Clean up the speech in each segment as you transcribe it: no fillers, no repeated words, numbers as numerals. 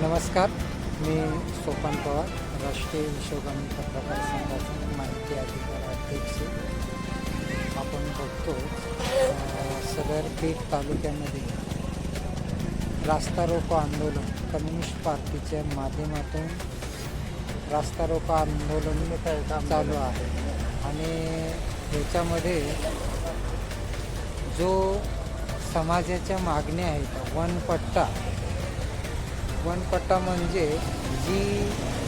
नमस्कार, मी सोपान पवार, राष्ट्रीय विश्वगामी पत्रकार संघाचे माहिती अधिकार अध्यक्ष. आपण बघतो सदर पेठ तालुक्यामध्ये रास्ता रोको आंदोलन कम्युनिस्ट पार्टीच्या माध्यमातून रास्ता रोको आंदोलन चालू आहे आणि याच्यामध्ये जो समाजाच्या मागण्या आहेत वनपट्टा म्हणजे जी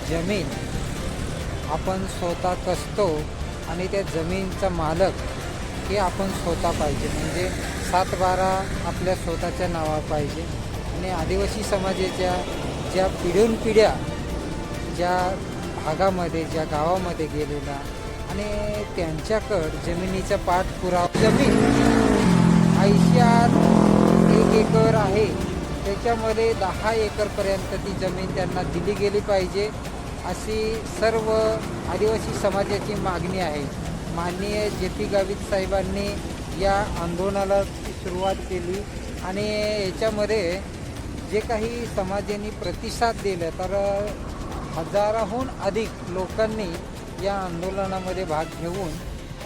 जमीन आपण स्वतः कसतो आणि त्या जमीनचा मालक हे आपण स्वतः पाहिजे, म्हणजे 7/12 आपल्या स्वतःच्या नावावर पाहिजे. आणि आदिवासी समाजाच्या ज्या पिढ्या ज्या भागामध्ये ज्या गावामध्ये गेलेला आणि त्यांच्याकडं जमिनीचा पाठपुरावा जमीन 1 एकर आहे, त्याच्यामध्ये 10 एकरपर्यंत ती जमीन त्यांना दिली गेली पाहिजे अशी सर्व आदिवासी समाजाची मागणी आहे. माननीय JP गावित साहेबांनी या आंदोलनाला सुरुवात केली आणि याच्यामध्ये जे काही समाजाने प्रतिसाद दिला तर हजाराहून अधिक लोकांनी या आंदोलनामध्ये भाग घेऊन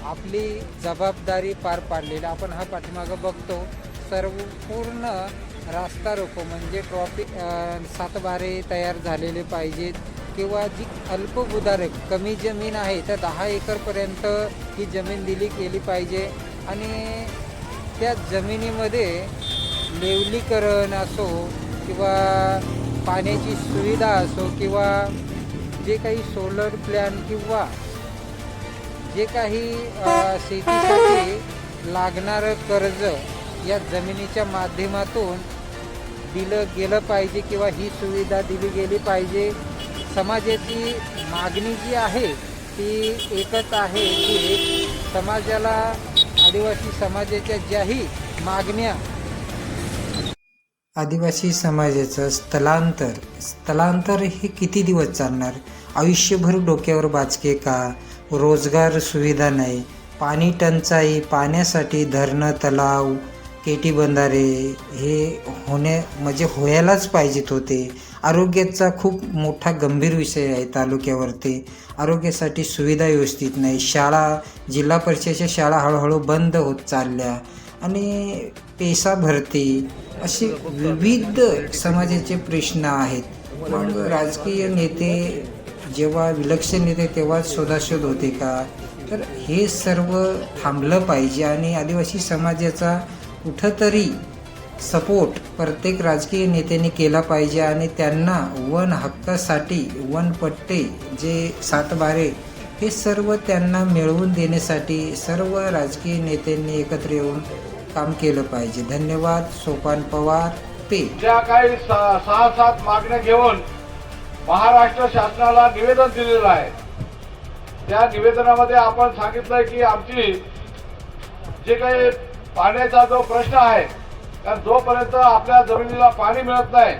आपली जबाबदारी पार पाडलेली आपण हा पाठीमागं बघतो. सर्व पूर्ण रास्ता रोको म्हणजे ट्रॉफिक 7/12 तयार झालेले पाहिजेत किंवा जी अल्पभूधारक कमी जमीन आहे तर 10 एकरपर्यंत ही जमीन दिली गेली पाहिजे आणि त्या जमिनीमध्ये लेवलीकरण असो किंवा पाण्याची सुविधा असो किंवा जे काही सोलर प्लॅन किंवा जे काही शेतीसाठी लागणारं कर्ज या जमिनीच्या माध्यमातून दिलं गेलं पाहिजे किंवा ही सुविधा दिली गेली पाहिजे. समाजाची मागणी जी आहे ती एकच आहे की समाजाला आदिवासी समाजाच्या ज्याही मागण्या आदिवासी समाजाचं स्थलांतर हे किती दिवस चालणार? आयुष्यभर डोक्यावर बाचके का? रोजगार सुविधा नाही, पाणी टंचाई, पाण्यासाठी धरणं तलाव केटी बंधारे हे व्हायलाच पाहिजेत होते. आरोग्याचा खूप मोठा गंभीर विषय आहे तालुक्यावरती. आरोग्यासाठी सुविधा व्यवस्थित नाही. जिल्हा परिषदेच्या शाळा हळूहळू बंद होत चालल्या आणि पेसा भरती असे विविध समाजाचे प्रश्न आहेत. मग राजकीय नेते जेव्हा विलक्षण नेते तेव्हाच शोधाशोध होते का? तर हे सर्व थांबलं पाहिजे आणि आदिवासी समाजाचा कुठंतरी सपोर्ट प्रत्येक राजकीय नेत्याने केला पाहिजे आणि त्यांना वन हक्कासाठी वनपट्टे जे 7/12 हे सर्व त्यांना मिळवून देण्यासाठी सर्व राजकीय नेत्यांनी एकत्र येऊन काम केलं पाहिजे. धन्यवाद. सोपान पवार पे. ज्या काही 6-7 मागण्या घेऊन महाराष्ट्र शासनाला निवेदन दिलेलं आहे त्या निवेदनामध्ये आपण सांगितलंय की आमची जे काही पाण्याचा जो प्रश्न आहे कारण जोपर्यंत आपल्या जमिनीला पाणी मिळत नाही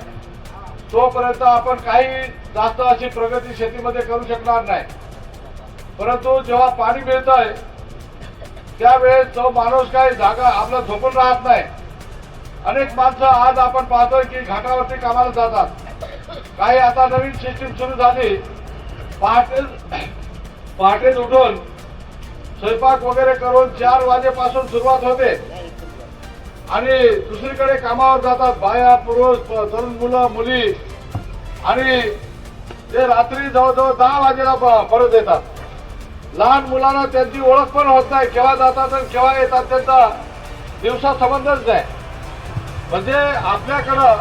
तोपर्यंत आपण काही जास्त अशी प्रगती शेतीमध्ये करू शकणार नाही. परंतु जेव्हा पाणी मिळतंय त्यावेळेस तो माणूस काही जागा आपला झोपून राहत नाही. अनेक माणसं आज आपण पाहतोय की घाटावरती कामाला जातात. काही आता नवीन सिस्टीम सुरू झाली. पहाटे उठून स्वयंपाक वगैरे करून 4 वाजेपासून सुरुवात होते आणि दुसरीकडे कामावर जातात बाया पुरुष तरुण मुलं मुली आणि ते रात्री जवळजवळ 10 वाजेला परत येतात. लहान मुलांना त्यांची ओळख पण होत नाही, केव्हा जातात आणि केव्हा येतात त्यांचा दिवसा संबंधच नाही. म्हणजे आपल्याकडं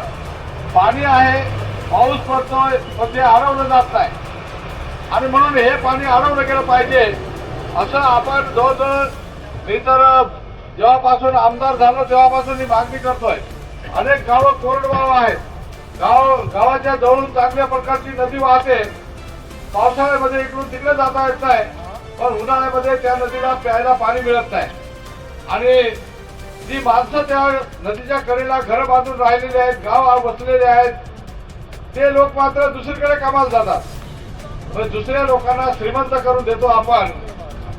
पाणी आहे, पाऊस पडतोय पण ते अडवलं जात नाही आणि म्हणून हे पाणी अडवलं गेलं पाहिजे असं आपण जवळजवळ मी तर जेव्हापासून आमदार झालो तेव्हापासून ही मागणी करतोय. अनेक गावं कोरडवाहू आहेत. गावाच्या जवळून चांगल्या प्रकारची नदी वाहते. पावसाळ्यामध्ये इकडून तिकडे जाता येत नाही पण उन्हाळ्यामध्ये त्या नदीला प्यायला पाणी मिळत नाही आणि ती माणसं त्या नदीच्या कडेला घर बांधून राहिलेले आहेत, गाव बसलेले आहेत. ते लोक मात्र दुसरीकडे कामाला जातात. दुसऱ्या लोकांना श्रीमंत करून देतो आपण,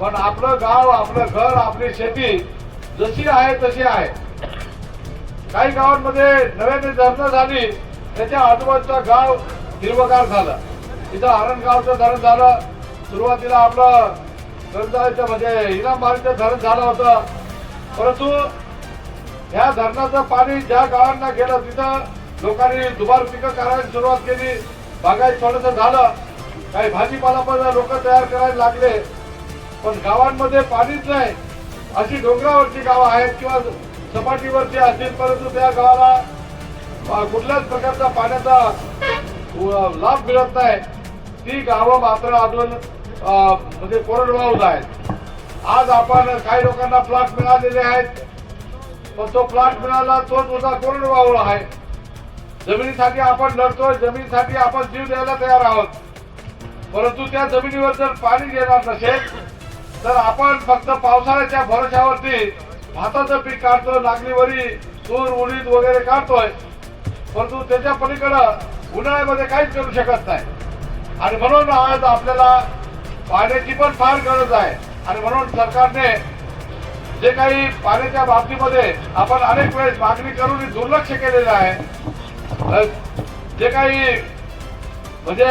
पण आपलं गाव आपलं घर आपली शेती जशी आहे तशी आहे. काही गावांमध्ये नव्याने धरणं झाली त्याच्या आजूबाजूचं गाव हिरवगार झालं. तिथं हरणगावचं धरण झालं. सुरुवातीला आपलं गंजाचं म्हणजे इनामबारीचं धरण झालं होतं. परंतु ह्या धरणाचं पाणी ज्या गावांना गेलं तिथं लोकांनी दुबार पिकं करायला सुरुवात केली. बागायत थोडंसं झालं. काही भाजीपाला पण लोक तयार करायला लागले. पण गावांमध्ये पाणीच नाही. अशी डोंगरावरची गावं आहेत किंवा सपाटीवरची असतील, परंतु त्या गावाला कुठल्याच प्रकारचा पाण्याचा लाभ मिळत नाही. ती गावं मात्र अजून म्हणजे कोरडवाहूच आहेत. आज आपण काही लोकांना प्लॉट मिळालेले आहेत, पण तो प्लॉट मिळाला तो सुद्धा कोरडवाहू आहे. जमिनीसाठी आपण लढतोय, जमिनीसाठी आपण जीव द्यायला तयार आहोत. परंतु त्या जमिनीवर जर पाणी येणार नसेल तर आपण फक्त पावसाळ्याच्या भरोशावरती भाताचं पीक काढतो, नागलीवरी, तूर, उडीद वगैरे काढतोय. परंतु त्याच्या पलीकडं उन्हाळ्यामध्ये काहीच करू शकत नाही. आणि म्हणून आज आपल्याला पाण्याची पण फार गरज आहे. आणि म्हणून सरकारने जे काही पाण्याच्या बाबतीमध्ये आपण अनेक वेळेस मागणी करून दुर्लक्ष केलेलं आहे. जे काही म्हणजे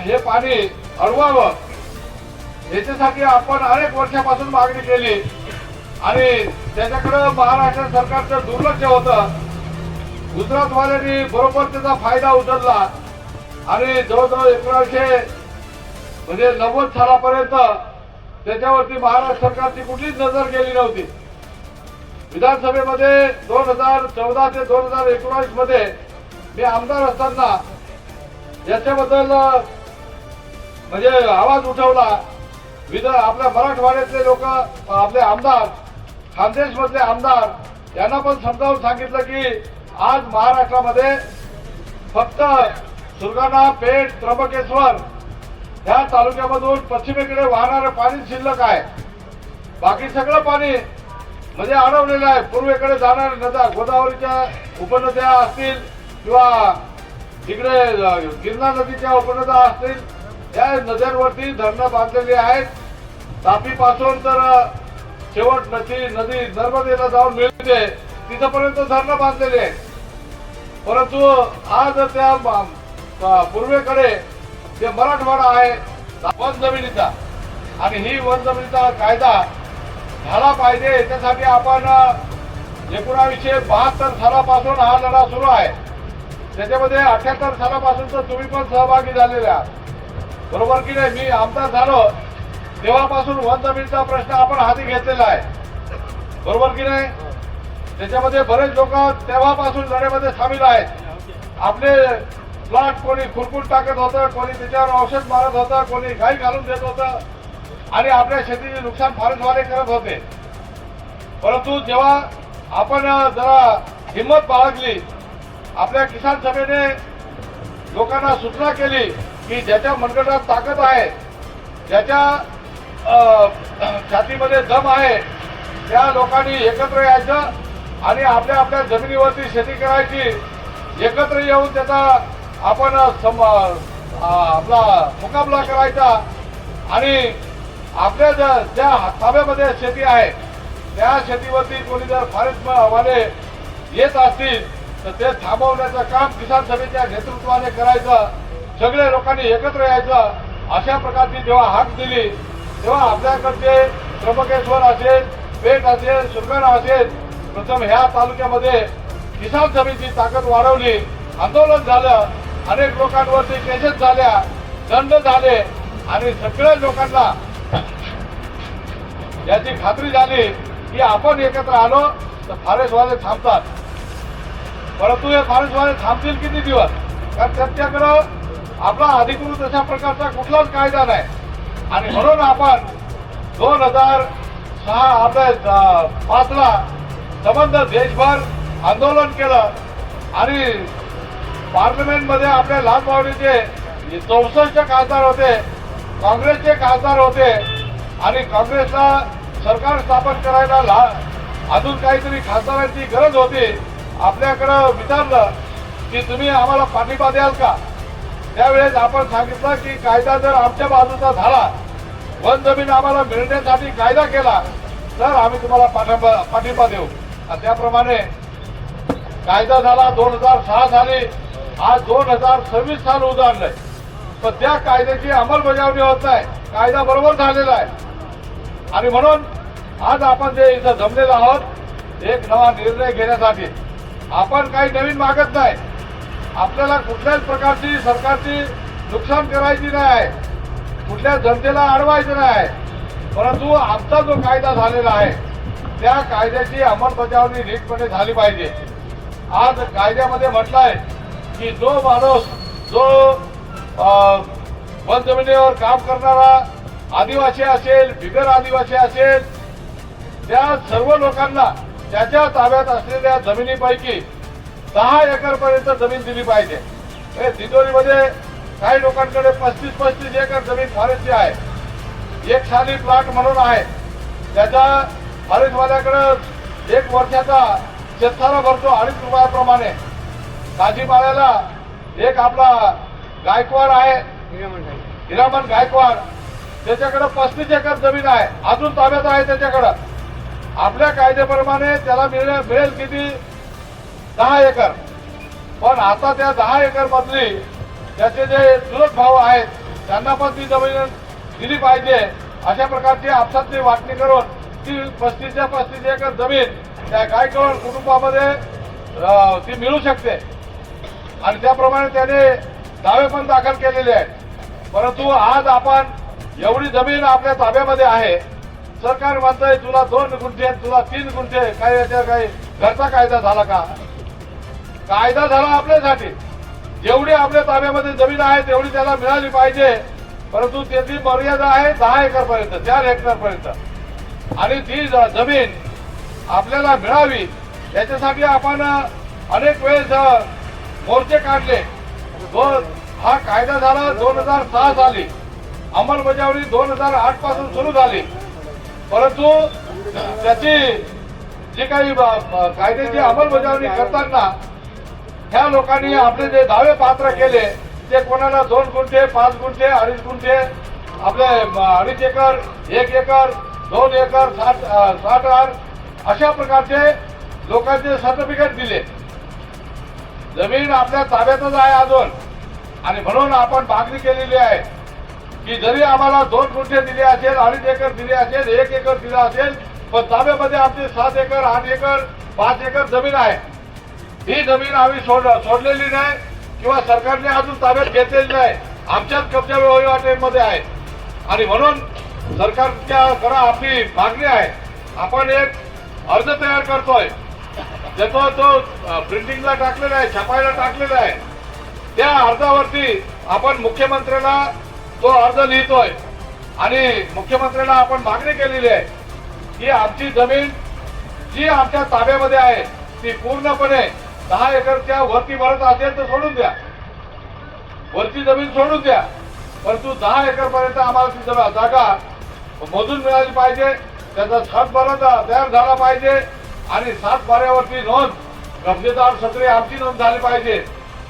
हे पाणी अडवावं याच्यासाठी आपण अनेक वर्षापासून मागणी केली आणि त्याच्याकडे महाराष्ट्र सरकारचं दुर्लक्ष होतं. गुजरातवाल्यांनी बरोबर त्याचा फायदा उचलला आणि जवळजवळ 1990 सालापर्यंत त्याच्यावरती महाराष्ट्र सरकारची कुठलीच नजर गेली नव्हती. विधानसभेमध्ये 2014 ते 2019 मध्ये मी आमदार असताना याच्याबद्दल म्हणजे आवाज उठवला. आपल्या मराठवाड्यातले लोक, आपले आमदार, खानदेश मधले आमदार यांना पण समजावून सांगितलं की आज महाराष्ट्रामध्ये फक्त सुरगाणा, पेठ, त्र्यंबकेश्वर या तालुक्यामधून पश्चिमेकडे वाहणारं पाणी शिल्लक आहे. बाकी सगळं पाणी म्हणजे अडवलेलं आहे. पूर्वेकडे जाणाऱ्या नद्या, गोदावरीच्या उपनद्या असतील किंवा इकडे गिरणा नदीच्या उपनद्या असतील, या नद्यांवरती धरणं बांधलेली आहेत. तापीपासून तर शेवट नदी नर्मदेला जाऊन मिळते तिथपर्यंत धरणं बांधलेली आहेत. परंतु आज त्या पूर्वेकडे जे मराठवाडा आहे वन जमिनीचा, आणि ही वन जमिनीचा कायदा झाला पाहिजे. याच्यासाठी आपण 1972 सालापासून हा लढा सुरू आहे. त्याच्यामध्ये 78 सालापासून तर तुम्ही पण सहभागी झालेले आहात, बरोबर की नाही? मी आमदार झालो तेव्हापासून वन जमिनीचा प्रश्न आपण हाती घेतलेला आहे, बरोबर की नाही? त्याच्यामध्ये बरेच लोक तेव्हापासून लढ्यामध्ये सामील आहेत. आपले प्लॉट कोणी खुरपून टाकत होतं, कोणी त्याच्यावर औषध मारत होतं, कोणी गाई घालून देत होतं आणि आपल्या शेतीचे नुकसान फॉरेस्टवाले करत होते. परंतु जेव्हा आपण जरा हिंमत बाळगली, आपल्या किसान सभेने लोकांना सूचना केली की ज्याच्या मनगटात ताकद आहे, ज्याच्या छातीमध्ये दम आहे, त्या लोकांनी एकत्र यायचं आणि आपल्या आपल्या जमिनीवरती शेती करायची. एकत्र येऊन त्याचा आपण आपला मुकाबला करायचा आणि आपल्या ज्या ताब्यामध्ये शेती आहे त्या शेतीवरती कोणी जर फॉरेस्टवाले येत असतील तर ते थांबवण्याचं काम किसान सभेच्या नेतृत्वाने करायचं. सगळे लोकांनी एकत्र यायचं. अशा प्रकारची जेव्हा हाक दिली तेव्हा आपल्याकडचे त्र्यंबकेश्वर असेल, पेठ असेल, सुरगाणा असेल, प्रथम ह्या तालुक्यामध्ये किसान सभेची ताकद वाढवली, आंदोलन झालं, अनेक लोकांवरती केसेस झाल्या, दंड झाले आणि सगळ्या लोकांना याची खात्री झाली की आपण एकत्र आलो तर फॉरेस्टवाले थांबतात. परंतु हे फॉरेस्टवाले थांबतील किती दिवस? कारण त्यांच्याकडं आपला अधिकृत अशा प्रकारचा कुठलाच कायदा नाही. आणि म्हणून आपण 2006 आपल्या 5 ला संबंध देशभर आंदोलन केलं आणि पार्लमेंटमध्ये आपल्या लालबावडीचे 64 खासदार होते, काँग्रेसचे खासदार होते आणि काँग्रेसला सरकार स्थापन करायला अजून काहीतरी खासदारांची गरज होती. आपल्याकडं विचारलं की तुम्ही आम्हाला पाठिंबा द्याल का? त्यावेळेस आपण सांगितलं की कायदा जर आमच्या बाजूचा झाला, वन जमीन आम्हाला मिळण्यासाठी कायदा केला तर आम्ही तुम्हाला पाठिंबा देऊ. आणि त्याप्रमाणे कायदा झाला 2006 साली, आज 2026 साल उजाडलंय, पण त्या कायद्याची अंमलबजावणी होत नाही. कायदा बरोबर झालेला आहे आणि म्हणून आज आपण जे इथं जमलेलो आहोत एक नवा निर्णय घेण्यासाठी. आपण काही नवीन मागत नाही, आपल्याला कुठल्याच प्रकारची सरकारची नुकसान करायची नाही आहे, कुठल्या जनतेला अडवायचं नाही आहे, परंतु आमचा जो कायदा झालेला आहे त्या कायद्याची अंमलबजावणी नीटपणे झाली पाहिजे. आज कायद्यामध्ये म्हटलंय की जो माणूस जो वन जमिनीवर काम करणारा आदिवासी असेल, बिगर आदिवासी असेल, त्या सर्व लोकांना त्याच्या ताब्यात असलेल्या जमिनीपैकी 10 एकर पर्यंत जमीन दिली पाहिजे. हे दिंडोरीमध्ये काही लोकांकडे 35-35 एकर जमीन फॉरेस्टची आहे, एक साली प्लॉट म्हणून आहे. त्याच्या फॉरेस्टवाल्याकडे 1 वर्षाचा शेतसारा भरतो 2.5 रुपयाप्रमाणे. काजीपाड्याला एक आपला गायकवाड आहे, हिरामन गायकवाड, त्याच्याकडे 35 एकर जमीन आहे, अजून ताब्यात आहे त्याच्याकडं. आपल्या कायद्याप्रमाणे त्याला मिळेल किती? 10 एकर. पण आता त्या 10 एकर मधली त्याचे जे चुलत भाऊ आहेत त्यांना पण ती जमीन दिली पाहिजे. अशा प्रकारची आपसातली वाटणी करून ती 35 एकर जमीन त्या गायकवाड कुटुंबामध्ये ती मिळू शकते आणि त्याप्रमाणे त्याने दावे पण दाखल केलेले आहेत. परंतु आज आपण एवढी जमीन आपल्या ताब्यामध्ये आहे, सरकार म्हणतंय तुला 2 गुंठे, तुला 3 गुंठे, काही याच्या काही घरचा कायदा झाला का? कायदा झाला आपल्यासाठी. जेवढी आपल्या ताब्यामध्ये जमीन आहे तेवढी त्याला मिळाली पाहिजे, परंतु त्याची मर्यादा आहे 10 एकर पर्यंत, 4 हेक्टर पर्यंत. आणि ती जमीन आपल्याला मिळावी याच्यासाठी आपण अनेक वेळेस मोर्चे काढले. हा कायदा झाला 2006 साली, अंमलबजावणी 2008 पासून सुरू झाली, परंतु त्याची जी काही कायद्याची अंमलबजावणी करताना ह्या लोकांनी आपले जे दावे पात्र केले ते कोणाला 2 गुंठे, 5 गुंठे, 2.5 गुंठे, आपले 2.5 एकर, 1 एकर, 2 एकर, 60 आर अशा प्रकारचे लोकांचे सर्टिफिकेट दिले. जमीन आपल्या ताब्यातच आहे अजून, आणि म्हणून आपण मागणी केलेली आहे की जरी आम्हाला 2 गुंठे दिले असेल, 2.5 एकर दिले असेल, 1 एकर दिला असेल, पण ताब्यामध्ये आमची 7 एकर, 8 एकर, 5 एकर जमीन आहे. ही जमीन आम्ही सोडलेली नाही किंवा सरकारने अजून ताब्यात घेतलेली नाही, आमच्याच कब्जा वहिवाटीमध्ये आहे. आणि म्हणून सरकारच्या आपली मागणी आहे. आपण एक अर्ज तयार करतोय, ज्याचा तो प्रिंटिंगला टाकलेला आहे, छापायला टाकलेला आहे. त्या अर्जावरती आपण मुख्यमंत्र्यांना तो अर्ज लिहितोय आणि मुख्यमंत्र्यांना आपण मागणी केलेली आहे की आमची जमीन जी आमच्या ताब्यामध्ये आहे ती पूर्णपणे 10 एकरच्या वरती भरत असेल तर सोडून द्या, वरची जमीन सोडून द्या, परंतु 10 एकर पर्यंत आम्हाला ती जागा मोजून मिळाली पाहिजे. त्याचा 7 बारा तयार झाला पाहिजे आणि 7 बाऱ्यावरती नोंद, कब्जेदार सत्रे आमची नोंद झाली पाहिजे.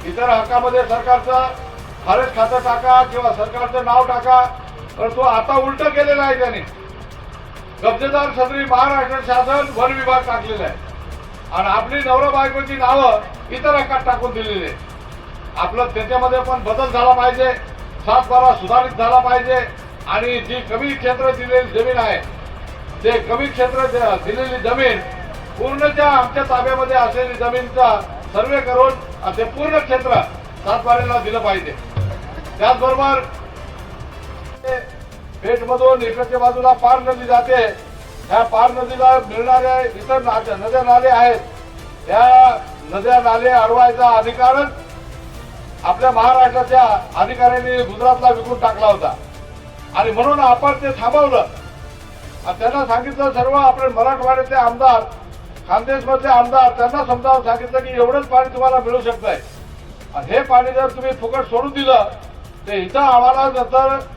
इतर हक्कामध्ये सरकारचं फॉरेस्ट खातं टाका किंवा सरकारचं नाव टाका, परंतु आता उलट केलेलं आहे त्यांनी. कब्जेदार सदरी महाराष्ट्र शासन वन विभाग टाकलेला आहे आणि आपली नवरा बायकोची नावं इतर हक्कात टाकून दिलेली आहे. आपलं त्याच्यामध्ये पण बदल झाला पाहिजे, 7 बारा सुधारित झाला पाहिजे आणि जी कमी क्षेत्र दिलेली जमीन आहे ते कमी क्षेत्र दिलेली जमीन पूर्णच्या आमच्या ताब्यामध्ये असलेली जमीनचा सर्वे करून ते पूर्ण क्षेत्र 7 बाऱ्याला दिलं पाहिजे. त्याचबरोबर पेठमधून इकडच्या बाजूला पार नदी जाते, ह्या पार नदीला मिळणाऱ्या इतर नद्या नाले आहेत, त्या नद्या नाले अडवायचा अधिकारच आपल्या महाराष्ट्राच्या अधिकाऱ्यांनी गुजरातला विकून टाकला होता आणि म्हणून आपण ते थांबवलं. त्यांना सांगितलं, सर्व आपले मराठवाड्यातले आमदार, खानदेशमधले आमदार, त्यांना समजावून सांगितलं की एवढंच पाणी तुम्हाला मिळू शकतंय आणि हे पाणी जर तुम्ही फुकट सोडून दिलं तर इथं आम्हाला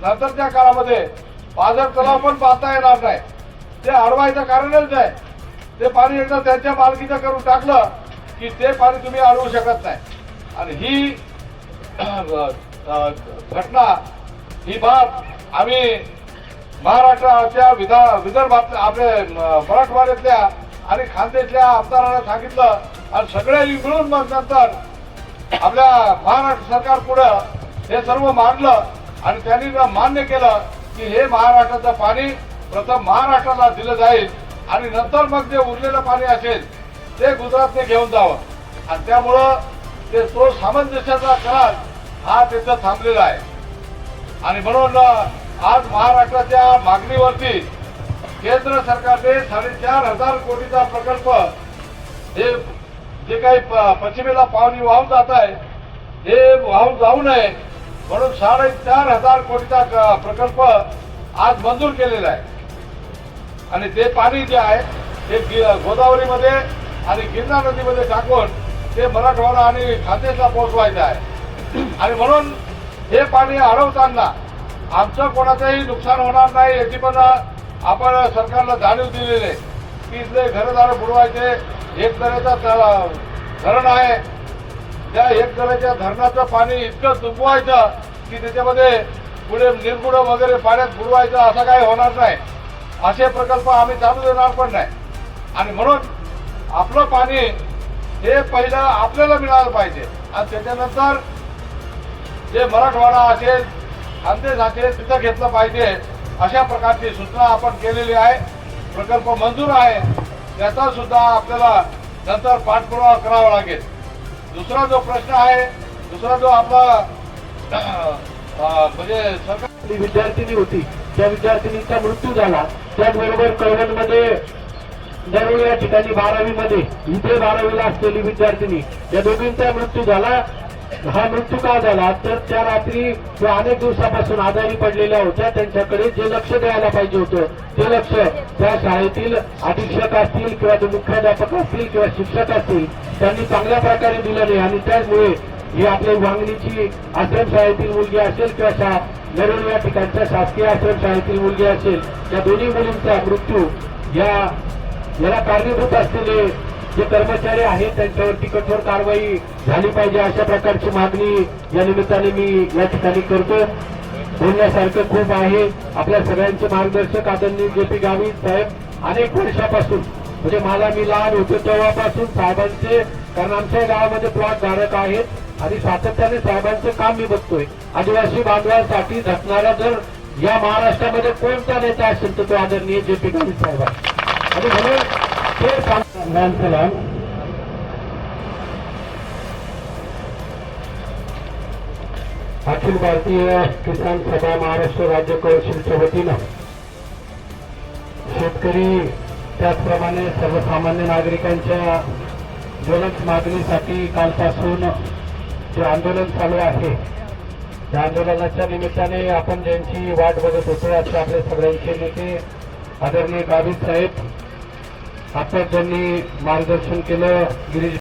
नंतरच्या काळामध्ये पाझर तलाव पण पाहता येणार नाही. ते अडवायचं कारणच नाही. ते पाणी एकदा त्यांच्या मालकीचं करून टाकलं की ते पाणी तुम्ही अडवू शकत नाही. आणि ही घटना, ही बाब आम्ही महाराष्ट्राच्या विदर्भातल्या, आपल्या मराठवाड्यातल्या आणि खानदेशच्या आमदारांना सांगितलं आणि सगळ्यांनी मिळून मग नंतर आपल्या महाराष्ट्र सरकार पुढं हे सर्व मांडलं आणि त्यांनी मान्य केलं की हे महाराष्ट्राचं पाणी प्रथम महाराष्ट्राला दिलं जाईल आणि नंतर मग जे उरलेलं पाणी असेल ते गुजरातने घेऊन जावं. आणि त्यामुळं ते तो सामंजस्याचा करार हा तिथं थांबलेला आहे. आणि म्हणून आज महाराष्ट्राच्या मागणीवरती केंद्र सरकारने 4,500 कोटीचा प्रकल्प हे जे काही पश्चिमेला पाणी वाहून जात आहे हे वाहून जाऊ नये म्हणून 4,500 कोटीचा प्रकल्प आज मंजूर केलेला आहे. आणि ते पाणी जे आहे ते गोदावरीमध्ये आणि गिरणा नदीमध्ये टाकून ते मराठवाडा आणि खानदेशला पोहोचवायचं आहे. आणि म्हणून हे पाणी अडवताना आमचं कोणाचंही नुकसान होणार नाही याची पण आपण सरकारला जाणीव दिलेली आहे की इथले घरदार बुडवायचे. एक दऱ्याचा धरण आहे त्या एक दऱ्याच्या धरणाचं पाणी इतकं तुंबवायचं की त्याच्यामध्ये पुढे निर्गुण वगैरे पाण्यात बुडवायचं असं काही होणार नाही. असे प्रकल्प आम्ही चालू देणार पण नाही. आणि म्हणून आपलं पाणी हे पहिलं आपल्याला मिळालं पाहिजे आणि त्याच्यानंतर जे मराठवाडा असेल खानदेश असेल तिथं घेतलं पाहिजे अशा प्रकारची सूचना आपण केलेली आहे. प्रकल्प मंजूर आहे त्याचा सुद्धा आपल्याला नंतर पाठपुरावा करावा लागेल. दुसरा जो प्रश्न आहे दुसरा जो आपला म्हणजे सरकार विद्यार्थिनी होती त्या विद्यार्थिनीचा मृत्यू झाला. त्याचबरोबर कळवणमध्ये दरवळ या ठिकाणी 12वी मध्ये इथे 12वीला असलेली विद्यार्थिनी या दोघींचा मृत्यू झाला. हा मृत्यू का झाला तर त्या रात्री किंवा अनेक दिवसापासून आजारी पडलेल्या होत्या. त्यांच्याकडे जे लक्ष द्यायला पाहिजे होतं ते लक्ष त्या शाळेतील अधीक्षक असतील किंवा मुख्याध्यापक असतील किंवा शिक्षक असतील त्यांनी चांगल्या प्रकारे दिलं नाही. आणि त्याचमुळे ही आपल्या वांगणीची आश्रमशाळेतील मुलगी असेल किंवा नरवणे या ठिकाणच्या शासकीय आश्रमशाळेतील मुलगी असेल त्या दोन्ही मुलींचा मृत्यू याला कारणीभूत असलेले जे कर्मचारी आहेत त्यांच्यावरती कठोर कारवाई झाली पाहिजे अशा प्रकारची मागणी या निमित्ताने मी या ठिकाणी करतो. बोलण्यासारखं खूप आहे. आपल्या सगळ्यांचे मार्गदर्शक आदरणीय जे.पी. गावित साहेब अनेक वर्षापासून म्हणजे मी लहान होतो तेव्हापासून साहेबांचे कारण आमच्या गावामध्ये प्लॉट धारक आहेत आणि सातत्याने साहेबांचं काम मी बघतोय. आदिवासी बांधवांसाठी झटणारा जर या महाराष्ट्रामध्ये कोणता नेता असेल तर तो आदरणीय जे.पी. गावित साहेब आहे. आणि म्हणून ते सलाम अखिल भारतीय किसान सभा महाराष्ट्र राज्य कौन्सिलच्या वतीनं शेतकरी त्याचप्रमाणे सर्वसामान्य नागरिकांच्या ज्वलंत मागणीसाठी कालपासून जे आंदोलन चालू आहे त्या आंदोलनाच्या निमित्ताने आपण ज्यांची वाट बघत होतो असे आपले सगळ्यांचे नेते आदरणीय गावित साहेब आपण ज्यांनी मार्गदर्शन केलं गिरीश